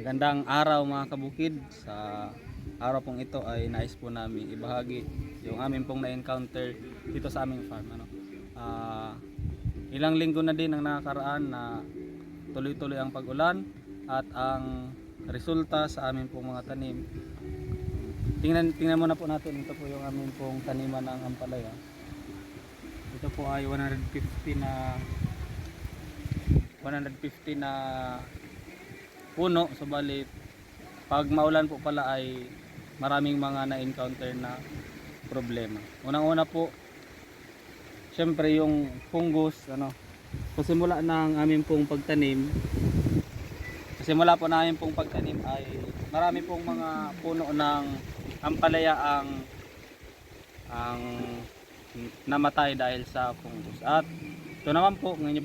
Magandang araw mga kabukid. Sa araw pong ito ay nais po namin ibahagi yung amin pong na-encounter dito sa aming farm. Ilang linggo na din ang nakakaraan na tuloy-tuloy ang pag-ulan at ang resulta sa amin pong mga tanim. Tingnan muna po natin, ito po yung amin pong taniman ng ampalaya. Ito po ay 150 na puno, subalit pag maulan po pala ay maraming mga na-encounter na problema. Unang-una po, syempre yung fungus, kasimula ng aming pong pagtanim, ay marami pong mga puno ng ampalaya ang namatay dahil sa fungus. At ito naman po, ngayon